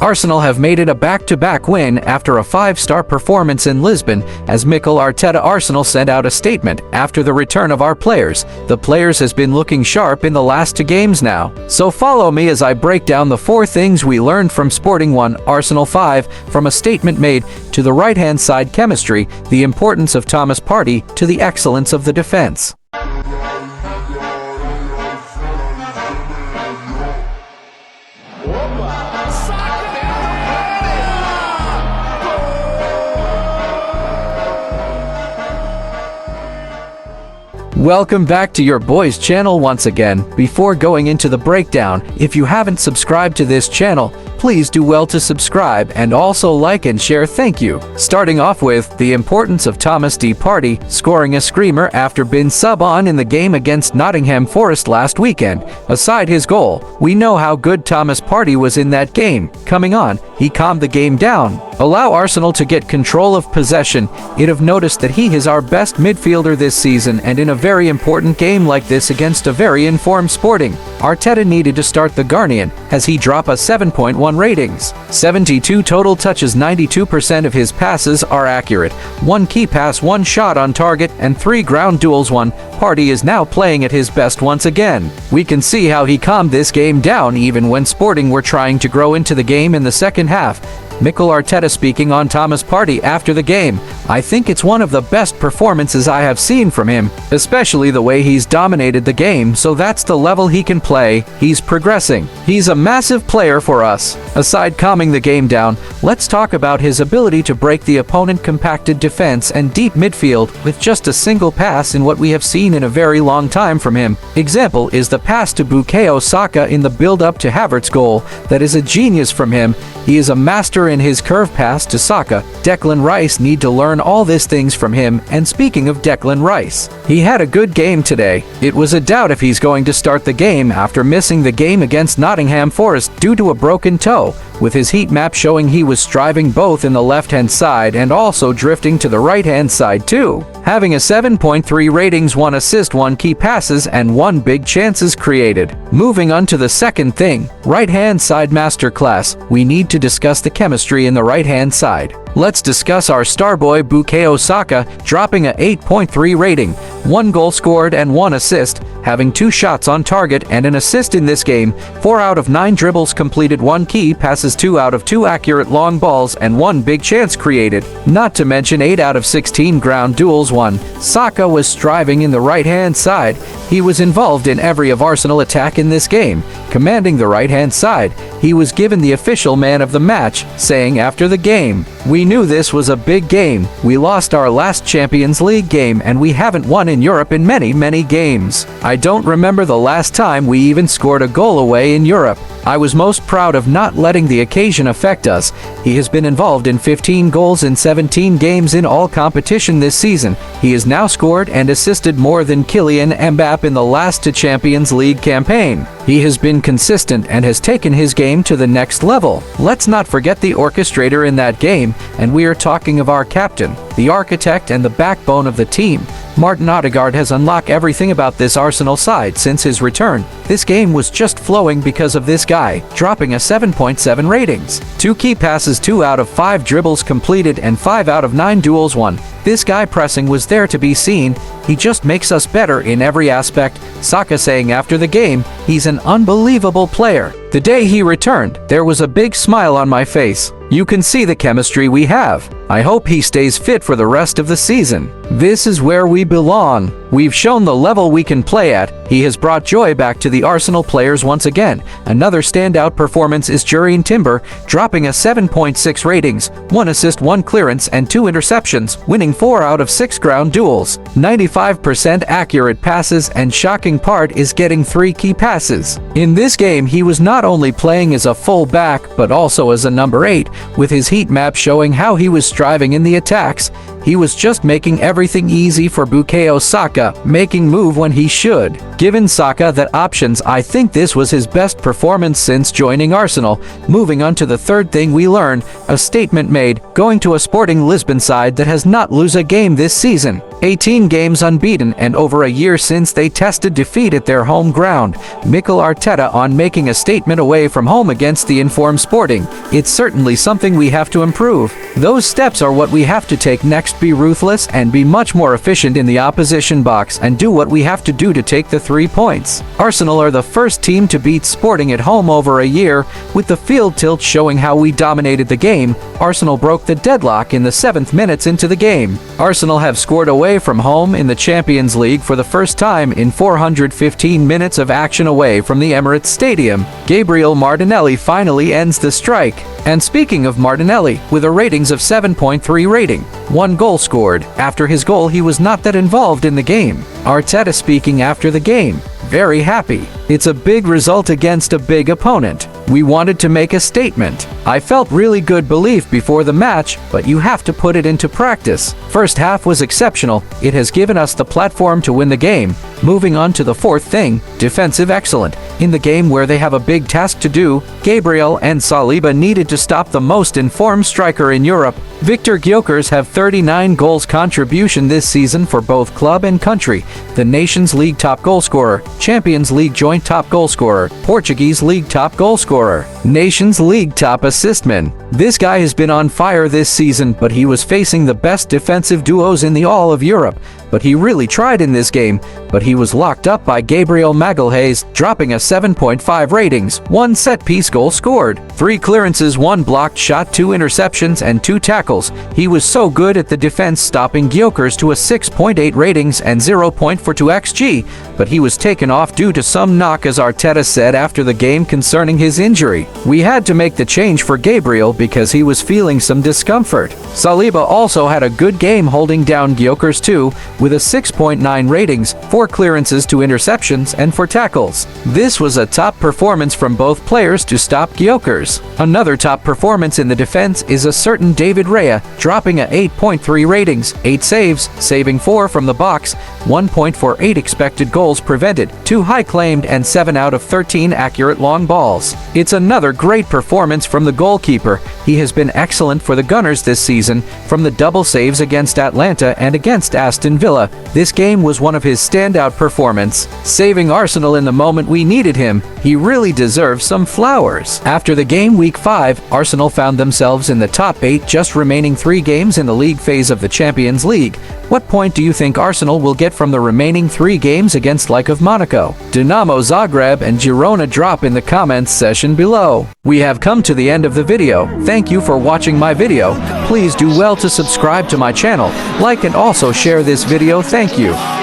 Arsenal have made it a back-to-back win after a 5-star performance in Lisbon, as Mikel Arteta Arsenal sent out a statement after the return of our players. The players has been looking sharp in the last 2 games now. So follow me as I break down the 4 things we learned from Sporting 1, Arsenal 5, from a statement made to the right-hand side chemistry, the importance of Thomas Partey to the excellence of the defense. Welcome back to your boys channel once again. Before going into the breakdown, if you haven't subscribed to this channel, please do well to subscribe and also like and share. Thank you. Starting off with the importance of Thomas Partey scoring a screamer after being sub on in the game against Nottingham Forest last weekend. Aside his goal, we know how good Thomas Partey was in that game. Coming on, he calmed the game down. Allow Arsenal to get control of possession. It have noticed that he is our best midfielder this season, and in a very important game like this against a very informed Sporting, Arteta needed to start the Ghanaian as he dropped a 7.1 ratings. 72 total touches, 92% of his passes are accurate, 1 key pass, 1 shot on target, and 3 ground duels won. Partey is now playing at his best once again. We can see how he calmed this game down even when Sporting were trying to grow into the game in the second half. Mikel Arteta speaking on Thomas Partey after the game: "I think it's one of the best performances I have seen from him, especially the way he's dominated the game, so that's the level he can play. He's progressing. He's a massive player for us." Aside calming the game down, let's talk about his ability to break the opponent compacted defense and deep midfield with just a single pass in what we have seen in a very long time from him. Example is the pass to Bukayo Saka in the build-up to Havertz's goal. That is a genius from him. He is a master in his curve pass to Saka. Declan Rice need to learn all these things from him. And speaking of Declan Rice, he had a good game today. It was a doubt if he's going to start the game after missing the game against Nottingham Forest due to a broken toe, with his heat map showing he was striving both in the left-hand side and also drifting to the right-hand side too. Having a 7.3 ratings, 1 assist, 1 key passes, and 1 big chances created. Moving on to the second thing, right-hand side masterclass. We need to discuss the chemistry in the right-hand side. Let's discuss our star boy Bukayo Saka dropping a 8.3 rating, 1 goal scored and 1 assist, having 2 shots on target and an assist in this game, 4 out of 9 dribbles completed, 1 key passes, 2 out of 2 accurate long balls, and 1 big chance created. Not to mention 8 out of 16 ground duels won. Saka was striving in the right-hand side. He was involved in every of Arsenal attack in this game, commanding the right-hand side. He was given the official man of the match, saying after the game, "We knew this was a big game. We lost our last Champions League game and we haven't won in Europe in many games. I don't remember the last time we even scored a goal away in Europe. I was most proud of not letting the occasion affect us." He has been involved in 15 goals in 17 games in all competition this season. He has now scored and assisted more than Kylian Mbappe in the last 2 Champions League campaign. He has been consistent and has taken his game to the next level. Let's not forget the orchestrator in that game, and we are talking of our captain, the architect and the backbone of the team. Martin Odegaard has unlocked everything about this Arsenal side since his return. This game was just flowing because of this guy, dropping a 7.7 ratings. 2 key passes, 2 out of 5 dribbles completed, and 5 out of 9 duels won. This guy pressing was there to be seen. He just makes us better in every aspect. Saka saying after the game, "He's an unbelievable player. The day he returned, there was a big smile on my face. You can see the chemistry we have. I hope he stays fit for the rest of the season. This is where we belong. We've shown the level we can play at." He has brought joy back to the Arsenal players once again. Another standout performance is Jurrien Timber, dropping a 7.6 ratings, 1 assist, 1 clearance, and 2 interceptions, winning 4 out of 6 ground duels, 95% accurate passes, and shocking part is getting 3 key passes. In this game, he was not only playing as a full back, but also as a number 8, with his heat map showing how he was striving in the attacks. He was just making everything easy for Bukayo Saka, making move when he should. Given Saka that options, I think this was his best performance since joining Arsenal. Moving on to the third thing we learned, a statement made, going to a Sporting Lisbon side that has not lose a game this season. 18 games unbeaten and over a year since they tested defeat at their home ground. Mikel Arteta on making a statement away from home against the informed Sporting. It's certainly something we have to improve. Those steps are what we have to take next. Be ruthless and be much more efficient in the opposition box and do what we have to do to take the 3 points. Arsenal are the first team to beat Sporting at home over a year, with the field tilt showing how we dominated the game. Arsenal broke the deadlock in the 7th minutes into the game. Arsenal have scored away from home in the Champions League for the first time in 415 minutes of action away from the Emirates Stadium. Gabriel Martinelli finally ends the strike. And speaking of Martinelli, with a ratings of 7.3 rating, 1 goal scored. After his goal, he was not that involved in the game. Arteta speaking after the game, very happy. It's a big result against a big opponent. We wanted to make a statement. I felt really good belief before the match, but you have to put it into practice. First half was exceptional. It has given us the platform to win the game. Moving on to the fourth thing, defensive excellent. In the game where they have a big task to do, Gabriel and Saliba needed to stop the most informed striker in Europe. Victor Gyökeres have 39 goals contribution this season for both club and country. The Nations League top goalscorer, Champions League joint top goalscorer, Portuguese League top goalscorer, Nations League top assistman. This guy has been on fire this season, but he was facing the best defensive duos in the all of Europe. But he really tried in this game, but he was locked up by Gabriel Magalhaes, dropping a 7.5 ratings, 1 set-piece goal scored, 3 clearances, 1 blocked shot, 2 interceptions, and 2 tackles. He was so good at the defense, stopping Gyökeres to a 6.8 ratings and 0.42 xG, but he was taken off due to some knock, as Arteta said after the game concerning his injury. We had to make the change for Gabriel because he was feeling some discomfort. Saliba also had a good game holding down Gyökeres too, with a 6.9 ratings, 4 clearances, 2 interceptions, and 4 tackles. This was a top performance from both players to stop Gyökeres. Another top performance in the defense is a certain David Raya, dropping a 8.3 ratings, 8 saves, saving 4 from the box, 1.48 expected goals prevented, 2 high claimed, and 7 out of 13 accurate long balls. It's another great performance from the goalkeeper. He has been excellent for the Gunners this season, from the double saves against Atlanta and against Aston Villa. This game was one of his standout performances, saving Arsenal in the moment we needed him. He really deserves some flowers. After the game week 5, Arsenal found themselves in the top 8, just remaining 3 games in the league phase of the Champions League. What point do you think Arsenal will get from the remaining 3 games against like of Monaco, Dinamo Zagreb and Girona? Drop in the comments section below. We have come to the end of the video. Thank you for watching my video. Please do well to subscribe to my channel, like and also share this video. Thank you.